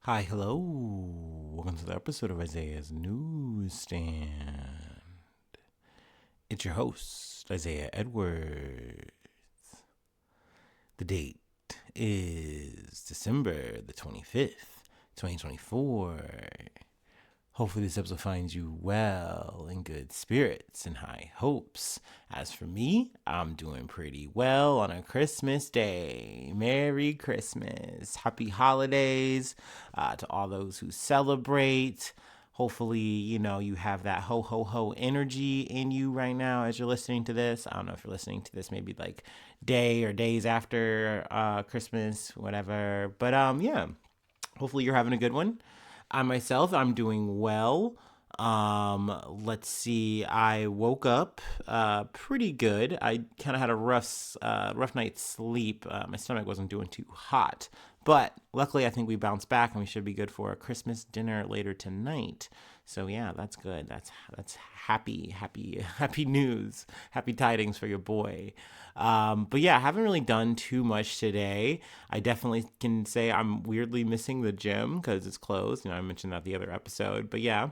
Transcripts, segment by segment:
Hi, hello. Welcome to the episode of Isaiah's Newsstand. It's your host, Isaiah Edwards. The date is December the 25th, 2024. Hopefully, this episode finds you well, in good spirits and high hopes. As for me, I'm doing pretty well on a Christmas day. Merry Christmas. Happy holidays to all those who celebrate. Hopefully, you have that ho ho ho energy in you right now as you're listening to this. I don't know if you're listening to this maybe like day or days after Christmas, whatever. But yeah, hopefully you're having a good one. I myself, I'm doing well. Let's see. I woke up pretty good. I kind of had a rough night's sleep. My stomach wasn't doing too hot, but luckily, I think we bounced back and we should be good for a Christmas dinner later tonight. So yeah, that's good. That's happy news, happy tidings for your boy. But yeah, I haven't really done too much today. I definitely can say I'm weirdly missing the gym because it's closed. I mentioned that the other episode. But yeah,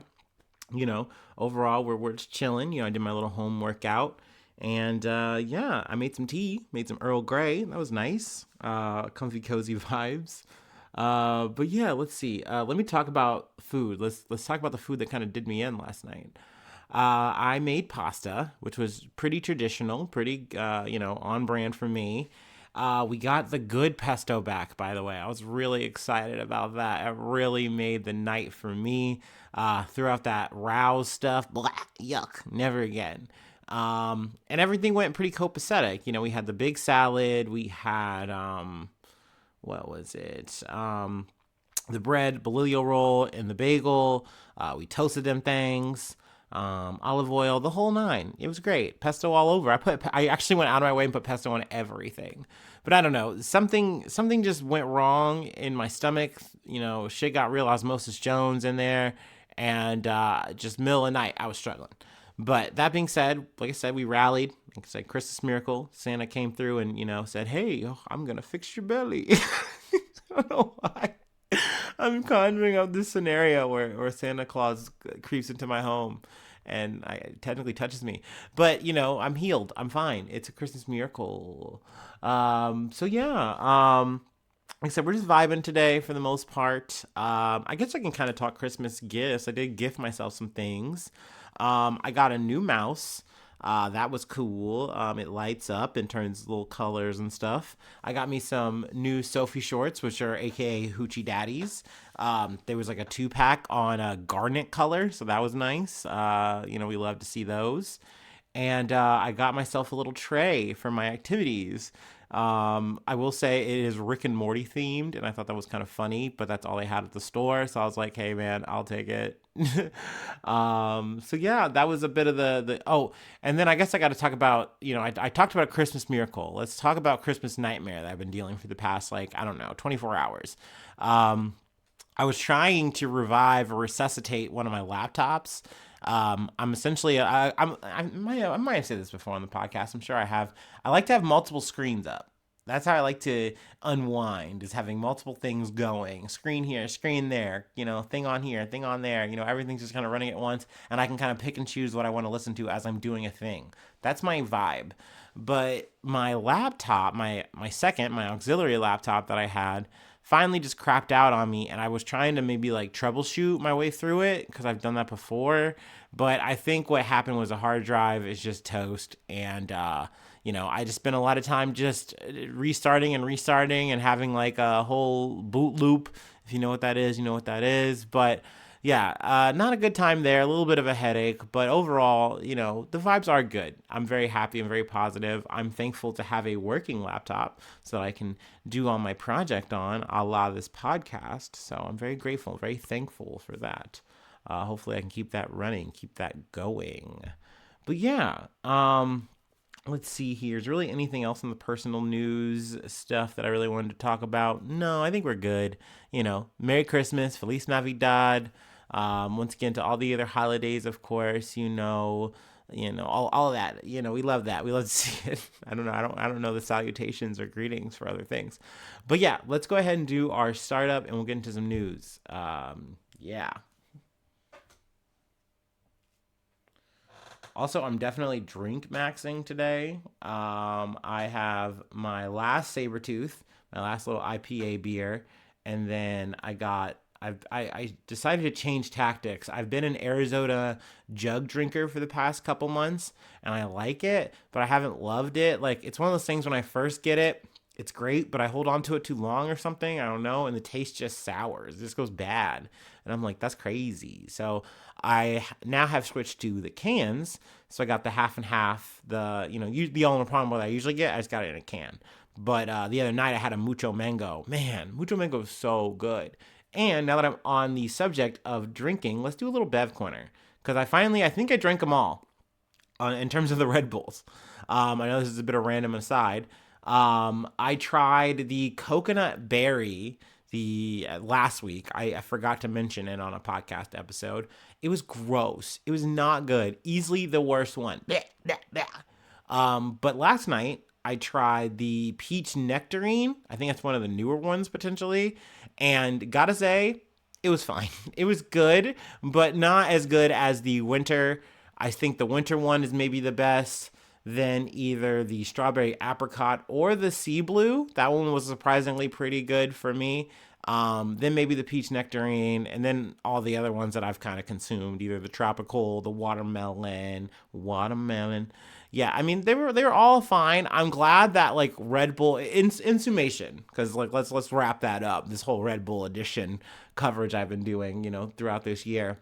overall we're just chilling. I did my little home workout. And yeah, I made some tea, made some Earl Grey. That was nice. Comfy, cozy vibes. But yeah, let's see. Let me talk about food. Let's talk about the food that kind of did me in last night. I made pasta, which was pretty traditional, pretty on brand for me. We got the good pesto back, by the way. I was really excited about that. It really made the night for me. Threw out that rouse stuff. Blah, yuck. Never again. And everything went pretty copacetic. We had the big salad. We had, what was it? The bread, bolillo roll, and the bagel. We toasted them things. Olive oil, the whole nine. It was great. Pesto all over. I actually went out of my way and put pesto on everything. But I don't know. Something just went wrong in my stomach. Shit got real Osmosis Jones in there, and just middle of the night, I was struggling. But that being said, like I said, we rallied. Like I said, Christmas miracle. Santa came through and said, "Hey, I'm gonna fix your belly." I don't know why. I'm conjuring up this scenario where Santa Claus creeps into my home and technically touches me. But, I'm healed. I'm fine. It's a Christmas miracle. So yeah. Like I said, we're just vibing today for the most part. I guess I can kind of talk Christmas gifts. I did gift myself some things. I got a new mouse. That was cool. It lights up and turns little colors and stuff. I got me some new Sophie shorts, which are AKA Hoochie Daddies. There was like a 2-pack on a garnet color, so that was nice. We love to see those. And I got myself a little tray for my activities. I will say it is Rick and Morty themed, and I thought that was kind of funny, but that's all they had at the store. So I was like, hey man, I'll take it. So yeah, that was a bit of the oh, and then I guess I got to talk about, I talked about a Christmas miracle. Let's talk about Christmas nightmare that I've been dealing for the past, like, I don't know, 24 hours. I was trying to revive or resuscitate one of my laptops. I'm essentially, I might have said this before on the podcast. I'm sure I have. I like to have multiple screens up. That's how I like to unwind, is having multiple things going. Screen here, screen there, thing on here, thing on there. Everything's just kind of running at once, and I can kind of pick and choose what I want to listen to as I'm doing a thing. That's my vibe. But my laptop, my auxiliary laptop that I had, finally just crapped out on me, and I was trying to maybe like troubleshoot my way through it because I've done that before. But I think what happened was a hard drive is just toast, and I just spent a lot of time just restarting and having like a whole boot loop. If you know what that is, you know what that is. But yeah, not a good time there. A little bit of a headache, but overall, the vibes are good. I'm very happy. I'm very positive. I'm thankful to have a working laptop so that I can do all my project on, a la this podcast. So I'm very grateful, very thankful for that. Hopefully, I can keep that running, keep that going. But yeah, let's see here. Is there really anything else in the personal news stuff that I really wanted to talk about? No, I think we're good. Merry Christmas, Feliz Navidad. Once again, to all the other holidays, of course, all of that. We love that. We love to see it. I don't know. I don't know the salutations or greetings for other things. But yeah, let's go ahead and do our startup and we'll get into some news. Yeah. Also, I'm definitely drink maxing today. I have my last Sabretooth, my last little IPA beer, and then I decided to change tactics. I've been an Arizona jug drinker for the past couple months, and I like it, but I haven't loved it. Like, it's one of those things when I first get it, it's great, but I hold on to it too long or something. I don't know, and the taste just sours. It just goes bad, and I'm like, that's crazy. So I now have switched to the cans. So I got the half and half. The only problem what I usually get, I just got it in a can. But the other night I had a mucho mango. Man, mucho mango is so good. And now that I'm on the subject of drinking, let's do a little Bev corner because I think I drank them all in terms of the Red Bulls. I know this is a bit of random aside. I tried the coconut berry the last week. I forgot to mention it on a podcast episode. It was gross. It was not good. Easily the worst one. Blech, blech, blech. But last night I tried the peach nectarine. I think that's one of the newer ones potentially. And gotta say, it was fine. It was good, but not as good as the winter. I think the winter one is maybe the best. Then either the strawberry apricot or the sea blue. That one was surprisingly pretty good for me. Then maybe the peach nectarine, and then all the other ones that I've kind of consumed, either the tropical, the watermelon. Yeah, I mean they were all fine. I'm glad that like Red Bull in summation, because like let's wrap that up. This whole Red Bull edition coverage I've been doing, throughout this year.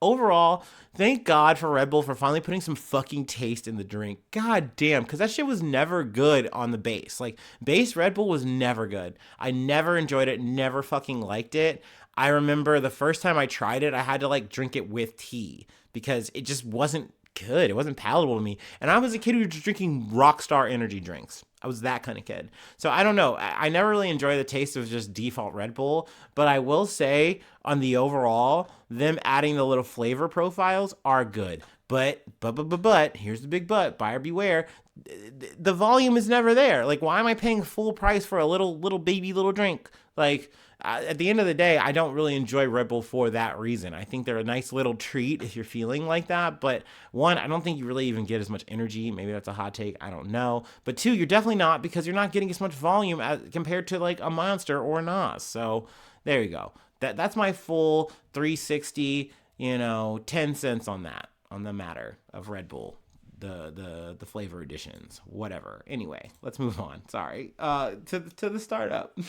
Overall, thank God for Red Bull for finally putting some fucking taste in the drink. God damn, because that shit was never good on the base. Like, base Red Bull was never good. I never enjoyed it, never fucking liked it. I remember the first time I tried it, I had to, like, drink it with tea because it just wasn't good. It wasn't palatable to me. And I was a kid who was just drinking Rockstar energy drinks. I was that kind of kid. So I don't know. I never really enjoyed the taste of just default Red Bull. But I will say, on the overall, them adding the little flavor profiles are good. But, here's the big but, buyer beware. The volume is never there. Like, why am I paying full price for a little baby little drink? Like, at the end of the day, I don't really enjoy Red Bull for that reason. I think they're a nice little treat if you're feeling like that. But one, I don't think you really even get as much energy. Maybe that's a hot take. I don't know. But two, you're definitely not because you're not getting as much volume as compared to like a Monster or a Nas. So there you go. That's my full 360, 10 cents on that, on the matter of Red Bull. The flavor additions, whatever. Anyway, let's move on. Sorry. To the startup.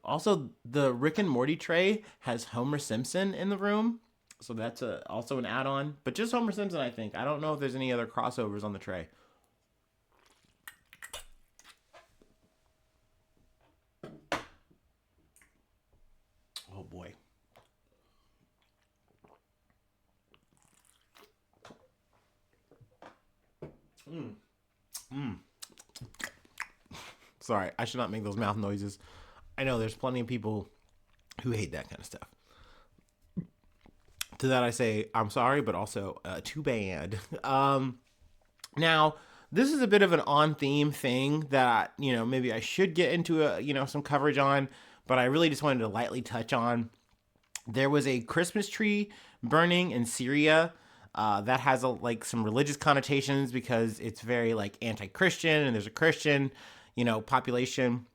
Also, the Rick and Morty tray has Homer Simpson in the room, so that's also an add-on. But just Homer Simpson, I think. I don't know if there's any other crossovers on the tray. Oh boy. Sorry, I should not make those mouth noises. I know there's plenty of people who hate that kind of stuff. To that I say, I'm sorry, but also too bad. Now, this is a bit of an on-theme thing that, maybe I should get into some coverage on, but I really just wanted to lightly touch on. There was a Christmas tree burning in Syria that has like some religious connotations because it's very like anti-Christian, and there's a Christian, population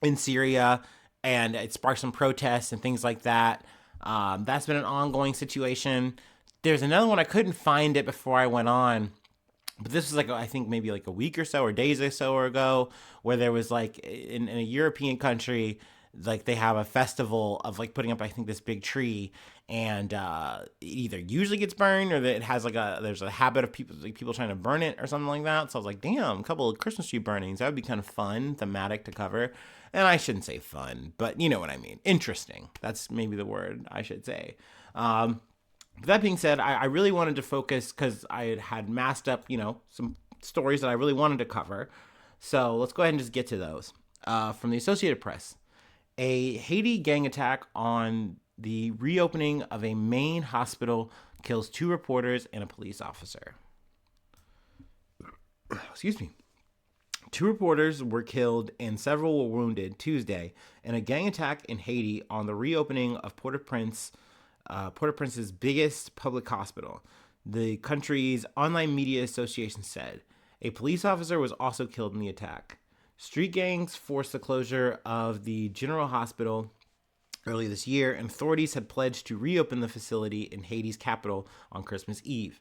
in Syria, and it sparked some protests and things like that. That's been an ongoing situation. There's another one, I couldn't find it before I went on, but this was like, I think maybe like a week or so or days or so ago, where there was like in a European country, like they have a festival of like putting up, I think, this big tree, and it either usually gets burned or that it has like there's a habit of people trying to burn it or something like that. So I was like, damn, a couple of Christmas tree burnings, that would be kind of fun, thematic to cover. And I shouldn't say fun, but you know what I mean. Interesting. That's maybe the word I should say. That being said, I really wanted to focus because I had masked up, some stories that I really wanted to cover. So let's go ahead and just get to those. From the Associated Press, a Haiti gang attack on the reopening of a main hospital kills 2 reporters and a police officer. Excuse me. 2 reporters were killed and several were wounded Tuesday in a gang attack in Haiti on the reopening of Port-au-Prince's biggest public hospital. The country's online media association said a police officer was also killed in the attack. Street gangs forced the closure of the General Hospital early this year, and authorities had pledged to reopen the facility in Haiti's capital on Christmas Eve.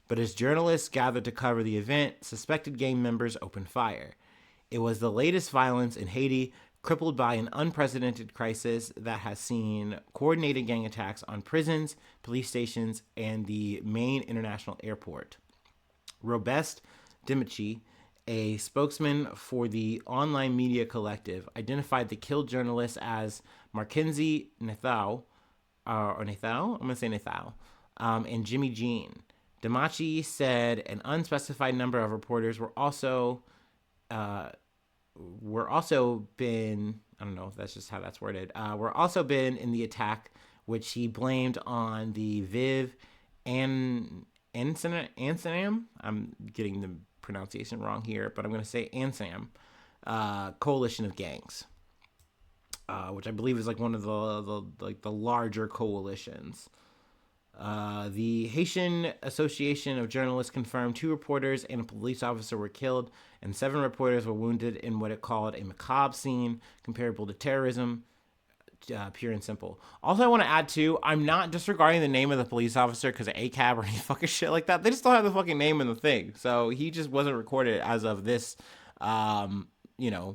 But as journalists gathered to cover the event, suspected gang members opened fire. It was the latest violence in Haiti, crippled by an unprecedented crisis that has seen coordinated gang attacks on prisons, police stations, and the main international airport. Robest Dimichi, a spokesman for the online media collective, identified the killed journalists as Mackenzie Nathau, or Nathau, I'm going to say Nathau, and Jimmy Jean. Damachi said an unspecified number of reporters were also been, I don't know if that's just how that's worded, were also been in the attack, which he blamed on the Viv Ansam. I'm getting the pronunciation wrong here, but I'm going to say Ansam coalition of gangs, which I believe is like one of the larger coalitions. The Haitian Association of Journalists confirmed 2 reporters and a police officer were killed, and 7 reporters were wounded in what it called a macabre scene comparable to terrorism, pure and simple. Also, I want to add too, I'm not disregarding the name of the police officer because of ACAB or any fucking shit like that. They just don't have the fucking name in the thing, so he just wasn't recorded as of this,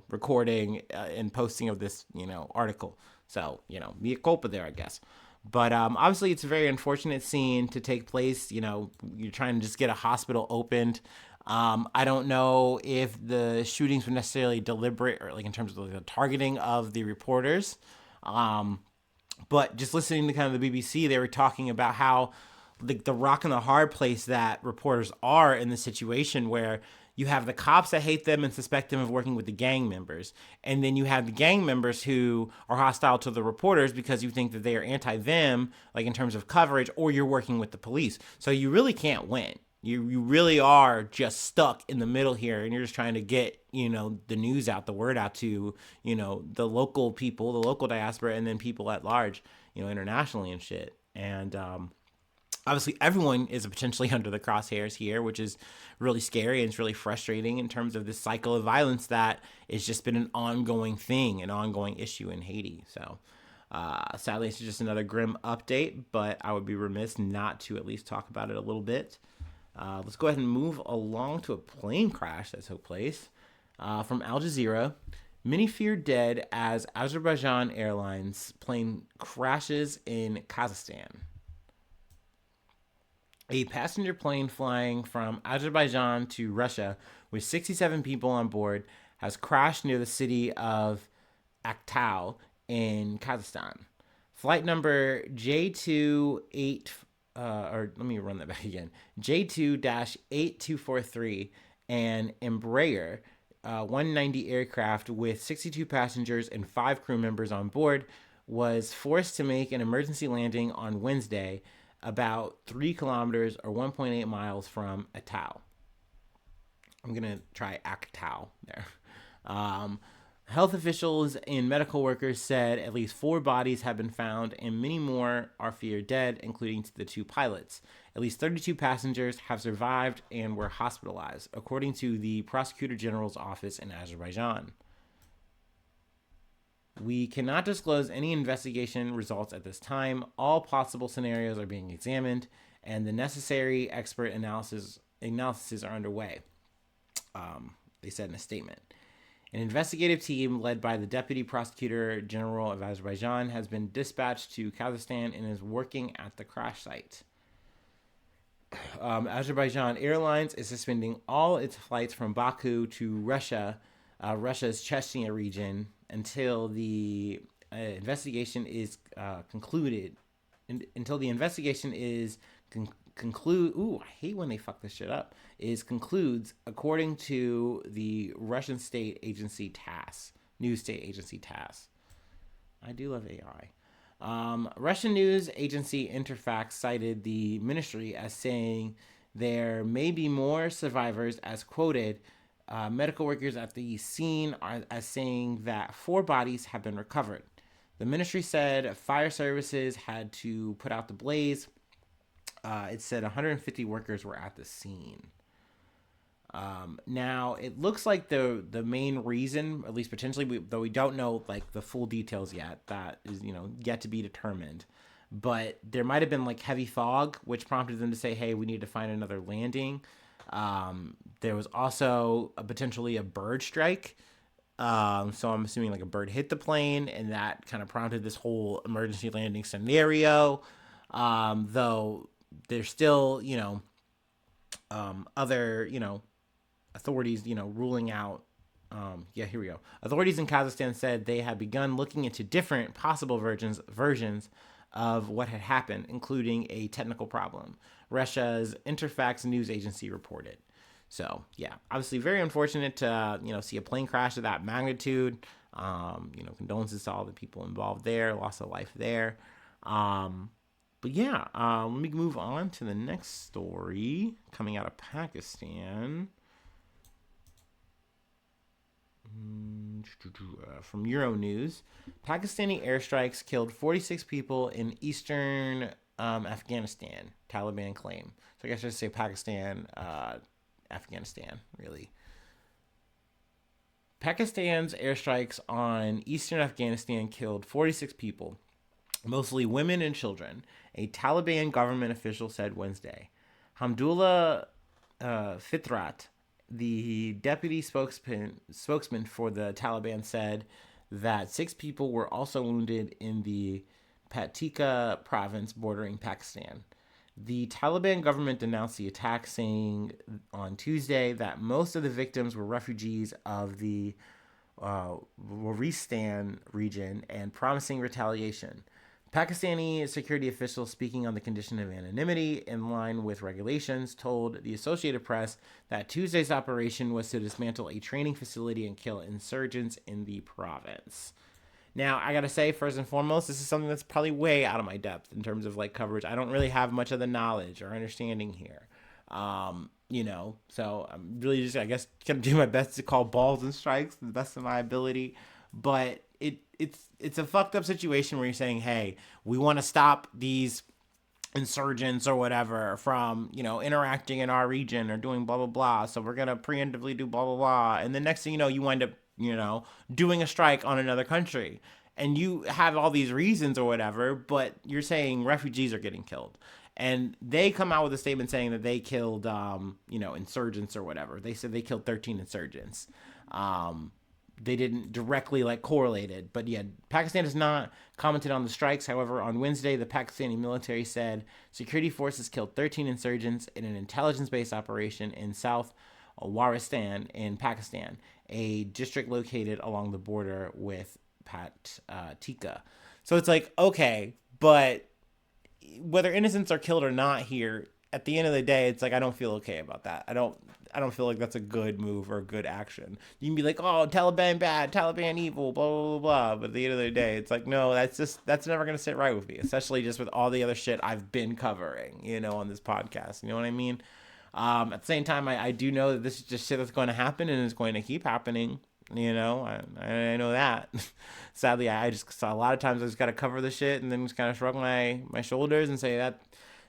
recording and posting of this, article. So, mea culpa there, I guess. But obviously, it's a very unfortunate scene to take place. You're trying to just get a hospital opened. I don't know if the shootings were necessarily deliberate or like in terms of the targeting of the reporters. But just listening to kind of the BBC, they were talking about how the rock and the hard place that reporters are in the situation where you have the cops that hate them and suspect them of working with the gang members. And then you have the gang members who are hostile to the reporters because you think that they are anti-them, like in terms of coverage, or you're working with the police. So you really can't win. You really are just stuck in the middle here, and you're just trying to get, the news out, the word out to, the local people, the local diaspora, and then people at large, internationally and shit. And, obviously, everyone is potentially under the crosshairs here, which is really scary and it's really frustrating in terms of this cycle of violence that has just been an ongoing thing, an ongoing issue in Haiti. So, sadly, it's just another grim update, but I would be remiss not to at least talk about it a little bit. Let's go ahead and move along to a plane crash that took place from Al Jazeera. Many feared dead as Azerbaijan Airlines plane crashes in Kazakhstan. A passenger plane flying from Azerbaijan to Russia with 67 people on board has crashed near the city of Aktau in Kazakhstan. Flight number J28, or let me run that back again, J2-8243, an Embraer 190 aircraft with 62 passengers and 5 crew members on board was forced to make an emergency landing on Wednesday about 3 kilometers or 1.8 miles from Aktau. I'm going to try Aktau there. Health officials and medical workers said at least 4 bodies have been found and many more are feared dead, including the 2 pilots. At least 32 passengers have survived and were hospitalized, according to the Prosecutor General's office in Azerbaijan. We cannot disclose any investigation results at this time. All possible scenarios are being examined, and the necessary expert analyses are underway, they said in a statement. An investigative team led by the Deputy Prosecutor General of Azerbaijan has been dispatched to Kazakhstan and is working at the crash site. Azerbaijan Airlines is suspending all its flights from Baku to Russia, Russia's Chechnya region, until the investigation is concluded until the investigation is conclude. Ooh, I hate when they fuck this shit up. Is concludes according to the Russian state agency TASS, news state agency TASS. I do love AI. Russian news agency Interfax cited the ministry as saying there may be more survivors, as quoted. Medical workers at the scene are as saying that 4 bodies have been recovered. The ministry said fire services had to put out the blaze. It said 150 workers were at the scene. Now it looks like the main reason, at least potentially, though we don't know like the full details yet, that is yet to be determined. But there might have been like heavy fog, which prompted them to say, "Hey, we need to find another landing." There was also potentially a bird strike. So I'm assuming like a bird hit the plane, and that kind of prompted this whole emergency landing scenario. Though there's still other authorities ruling out. Here we go. Authorities in Kazakhstan said they had begun looking into different possible versions of what had happened, including a technical problem. Russia's Interfax news agency reported. So yeah, obviously very unfortunate to see a plane crash of that magnitude. Condolences to all the people involved there, loss of life there. But yeah, let me move on to the next story coming out of Pakistan. From Euronews, Pakistani airstrikes killed 46 people in eastern Afghanistan, Taliban claim. So I guess I should say Pakistan, Afghanistan, really. Pakistan's airstrikes on eastern Afghanistan killed 46 people, mostly women and children, a Taliban government official said Wednesday. Hamdullah Fitrat, the deputy spokesman for the Taliban, said that 6 people were also wounded in the Paktika province bordering Pakistan. The Taliban government denounced the attack, saying on Tuesday that most of the victims were refugees of the Waziristan region and promising retaliation. Pakistani security officials speaking on the condition of anonymity in line with regulations told the Associated Press that Tuesday's operation was to dismantle a training facility and kill insurgents in the province. Now, I gotta say, first and foremost, this is something that's probably way out of my depth in terms of like coverage. I don't really have much of the knowledge or understanding here. So I'm really just, I guess, gonna do my best to call balls and strikes to the best of my ability. But it's a fucked up situation where you're saying, hey, we want to stop these insurgents or whatever from interacting in our region or doing blah blah blah, so we're gonna preemptively do blah blah blah, and the next thing you know, you wind up doing a strike on another country, and you have all these reasons or whatever, but you're saying refugees are getting killed, and they come out with a statement saying that they killed insurgents or whatever. They said they killed 13 insurgents. They didn't directly correlate it, but yeah, Pakistan has not commented on the strikes. However, on Wednesday, the Pakistani military said security forces killed 13 insurgents in an intelligence-based operation in South Waziristan in Pakistan, a district located along the border with Paktika. So it's like, okay, but whether innocents are killed or not here, at the end of the day, it's like I don't feel okay about that. I don't feel like that's a good move or a good action. You can be like, oh, Taliban bad, Taliban evil, blah, blah, blah, blah. But at the end of the day, it's like, no, that's never going to sit right with me, especially just with all the other shit I've been covering, on this podcast. You know what I mean? At the same time, I do know that this is just shit that's going to happen and is going to keep happening. I know that. Sadly, I just saw a lot of times I just got to cover the shit and then just kind of shrug my shoulders and say that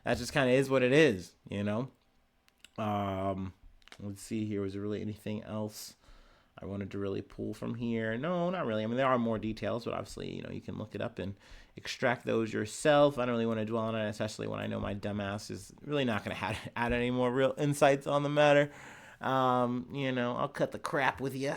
just kind of is what it is, Let's see here. Was there really anything else I wanted to really pull from here? No, not really. I mean, there are more details, but obviously, you can look it up and extract those yourself. I don't really want to dwell on it, especially when I know my dumbass is really not going to add any more real insights on the matter. I'll cut the crap with you.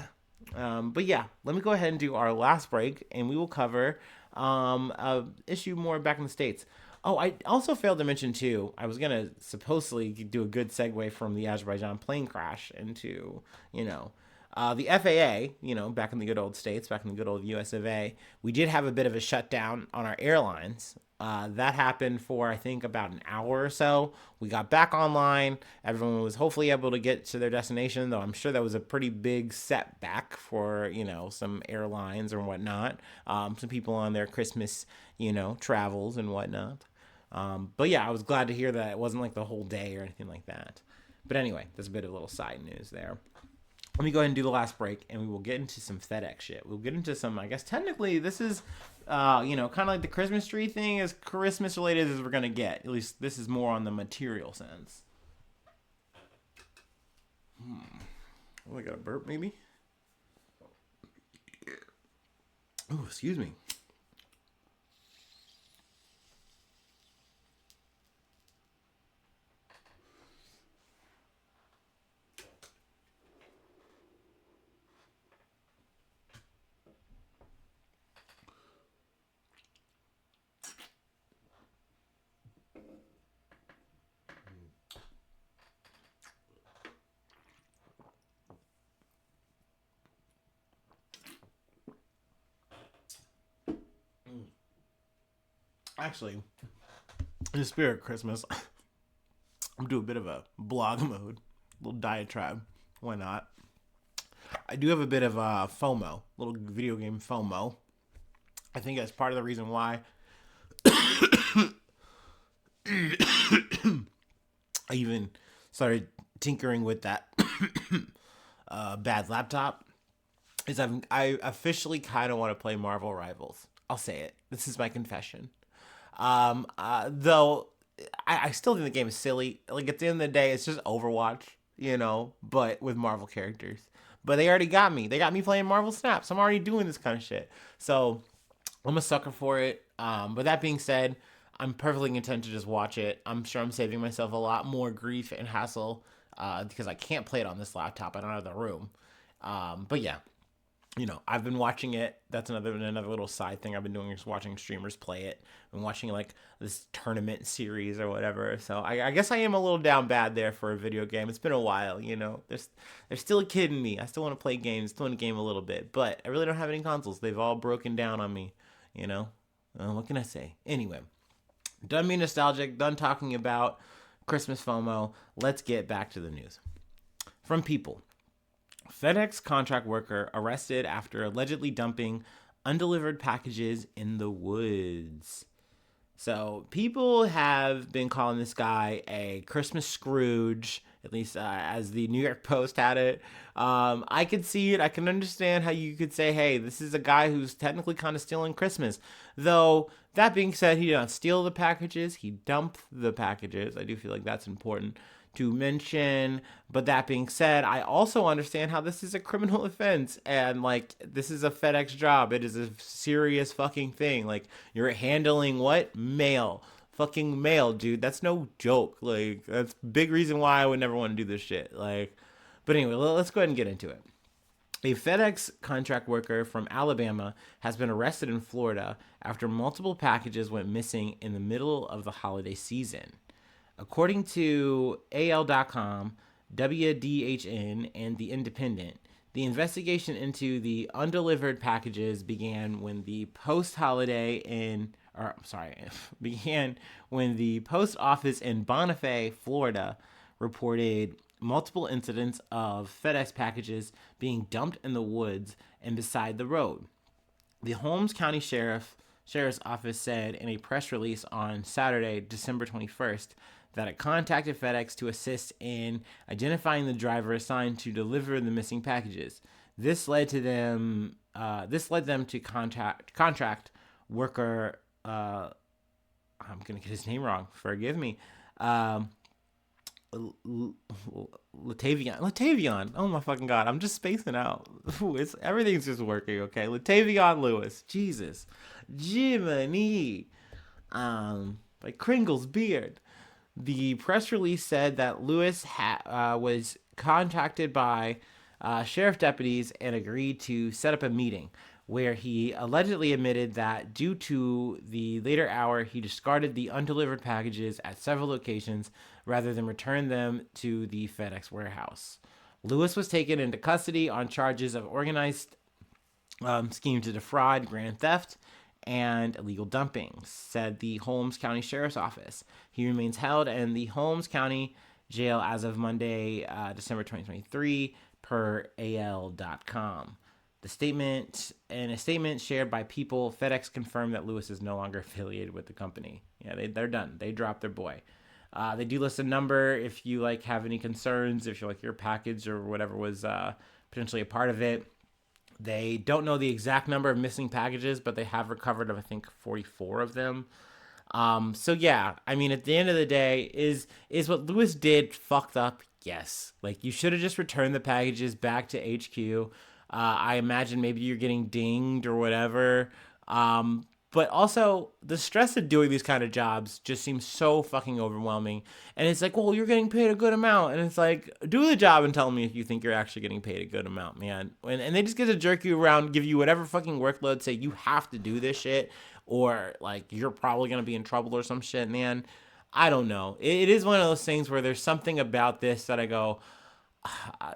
But yeah, let me go ahead and do our last break, and we will cover a issue more back in the States. Oh, I also failed to mention, too, I was going to supposedly do a good segue from the Azerbaijan plane crash into, the FAA, back in the good old States, back in the good old US of A. We did have a bit of a shutdown on our airlines That happened for, I think, about an hour or so. We got back online. Everyone was hopefully able to get to their destination, though I'm sure that was a pretty big setback for, some airlines or whatnot. Some people on their Christmas, travels and whatnot. But yeah, I was glad to hear that it wasn't like the whole day or anything like that. But anyway, there's a bit of a little side news there. Let me go ahead and do the last break, and we will get into some FedEx shit. We'll get into some, I guess, technically, this is, kind of like the Christmas tree thing, as Christmas related as we're going to get. At least this is more on the material sense. Oh, I got a burp, maybe? Oh, excuse me. Actually, in the spirit of Christmas, I'm doing a bit of a blog mode, a little diatribe. Why not? I do have a bit of FOMO, little video game FOMO. I think that's part of the reason why I even started tinkering with that bad laptop. I officially kind of want to play Marvel Rivals. I'll say it. This is my confession. Though I still think the game is silly. Like at the end of the day, it's just Overwatch, but with Marvel characters. But they already got me. They got me playing Marvel Snaps. I'm already doing this kind of shit. So I'm a sucker for it. But that being said, I'm perfectly content to just watch it. I'm sure I'm saving myself a lot more grief and hassle because I can't play it on this laptop. I don't have the room. But yeah, I've been watching it. That's another little side thing I've been doing is watching streamers play it. I've been watching like this tournament series or whatever. So I guess I am a little down bad there for a video game. It's been a while, There's still a kid in me. I still want to play games, still want to game a little bit, but I really don't have any consoles. They've all broken down on me, you know. What can I say? Anyway, done being nostalgic. Done talking about Christmas FOMO. Let's get back to the news. From People. FedEx contract worker arrested after allegedly dumping undelivered packages in the woods. So people have been calling this guy a Christmas Scrooge, at least as the New York Post had it. I could see it. I can understand how you could say, hey, this is a guy who's technically kind of stealing Christmas. Though, that being said, he did not steal the packages. He dumped the packages. I do feel like that's important to mention. But that being said, I also understand how this is a criminal offense and like this is a FedEx job. It is a serious fucking thing. Like you're handling what? Mail. Fucking mail, dude. That's no joke. Like that's a big reason why I would never want to do this shit. Like but anyway, let's go ahead and get into it. A FedEx contract worker from Alabama has been arrested in Florida after multiple packages went missing in the middle of the holiday season. According to AL.com, WDHN, and The Independent, the investigation into the undelivered packages began when the post office in Bonifay, Florida, reported multiple incidents of FedEx packages being dumped in the woods and beside the road. The Holmes County Sheriff's Office said in a press release on Saturday, December 21st, that it contacted FedEx to assist in identifying the driver assigned to deliver the missing packages. This led them to contract worker. I'm gonna get his name wrong. Forgive me. Latavion. Oh my fucking god! I'm just spacing out. Everything's just working. Okay, Latavion Lewis. Jesus, Jiminy. Like Kringle's beard. The press release said that Lewis was contacted by sheriff deputies and agreed to set up a meeting where he allegedly admitted that due to the later hour, he discarded the undelivered packages at several locations rather than return them to the FedEx warehouse. Lewis was taken into custody on charges of organized scheme to defraud, grand theft, and illegal dumping, said the Holmes County Sheriff's Office. He remains held in the Holmes County Jail as of Monday, December 2023, per AL.com. In a statement shared by People, FedEx confirmed that Lewis is no longer affiliated with the company. Yeah, they're done. They dropped their boy. They do list a number if you have any concerns, if your package or whatever was potentially a part of it. They don't know the exact number of missing packages, but they have recovered, I think, 44 of them. So yeah, I mean, at the end of the day, is what Lewis did fucked up? Yes. You should have just returned the packages back to HQ. I imagine maybe you're getting dinged or whatever. But also, the stress of doing these kind of jobs just seems so fucking overwhelming. And it's well, you're getting paid a good amount. And it's do the job and tell me if you think you're actually getting paid a good amount, man. And they just get to jerk you around, give you whatever fucking workload, say you have to do this shit, or you're probably going to be in trouble or some shit, man. I don't know. It is one of those things where there's something about this that I go,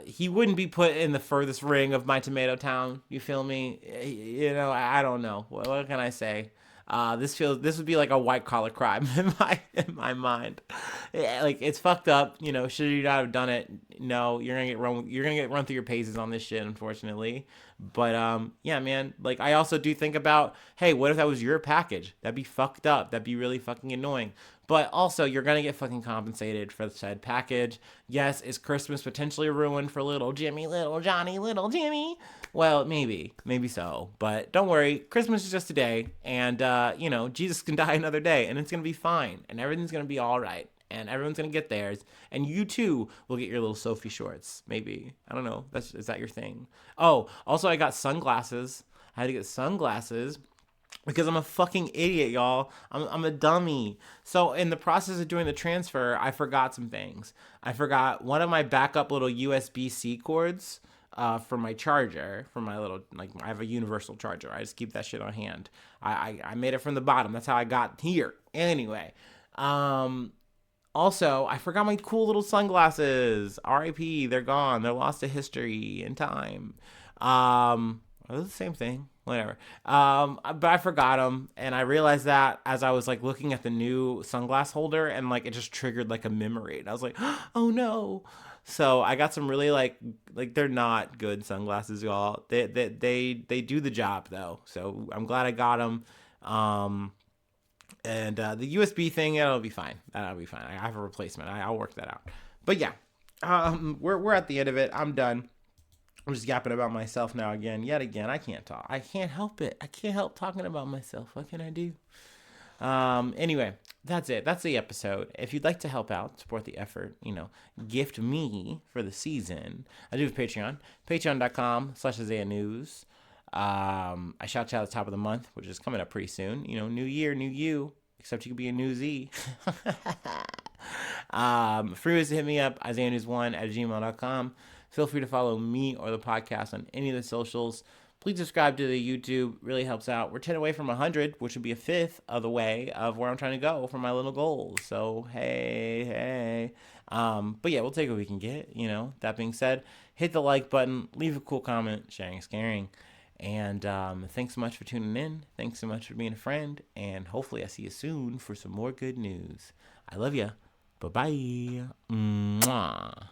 he wouldn't be put in the furthest ring of my tomato town. You feel me? I don't know. What can I say? This would be like a white collar crime in my mind. Yeah, it's fucked up. Should you not have done it? No, you're gonna get run through your paces on this shit, unfortunately. But yeah, man. I also do think about, hey, what if that was your package? That'd be fucked up. That'd be really fucking annoying. But also, you're going to get fucking compensated for the said package. Yes, is Christmas potentially ruined for little Jimmy, little Johnny, little Jimmy? Well, maybe so. But don't worry, Christmas is just today. And, Jesus can die another day. And it's going to be fine. And everything's going to be all right. And everyone's going to get theirs. And you, too, will get your little Sophie shorts. Maybe. I don't know. Is that your thing? Oh, also, I got sunglasses. I had to get sunglasses because I'm a fucking idiot, y'all. I'm a dummy. So in the process of doing the transfer, I forgot some things. I forgot one of my backup little USB-C cords for my charger, for my little, I have a universal charger. I just keep that shit on hand. I made it from the bottom. That's how I got here. Anyway, also, I forgot my cool little sunglasses. R.I.P. They're gone. They're lost to history and time. It was the same thing. Whatever. But I forgot them, and I realized that as I was looking at the new sunglass holder, and it just triggered a memory, and I was like, oh no. So I got some really they're not good sunglasses, y'all. They do the job though. So I'm glad I got them. And the USB thing, that'll be fine. That'll be fine. I have a replacement. I'll work that out. But yeah, we're at the end of it. I'm done. I'm just yapping about myself now yet again. I can't talk. I can't help it. I can't help talking about myself. What can I do? Anyway, that's it. That's the episode. If you'd like to help out, support the effort, gift me for the season, I do have Patreon. Patreon.com/Isaiah News. I shout you out at the top of the month, which is coming up pretty soon. New year, new you. Except you could be a newsy. Free ways to hit me up, IsaiahNews1@gmail.com. Feel free to follow me or the podcast on any of the socials. Please subscribe to the YouTube. Really helps out. We're 10 away from 100, which would be a fifth of the way of where I'm trying to go for my little goals. So, hey. But yeah, we'll take what we can get, That being said, hit the like button, leave a cool comment. Sharing is caring. And thanks so much for tuning in. Thanks so much for being a friend. And hopefully I see you soon for some more good news. I love ya. Bye-bye. Mwah.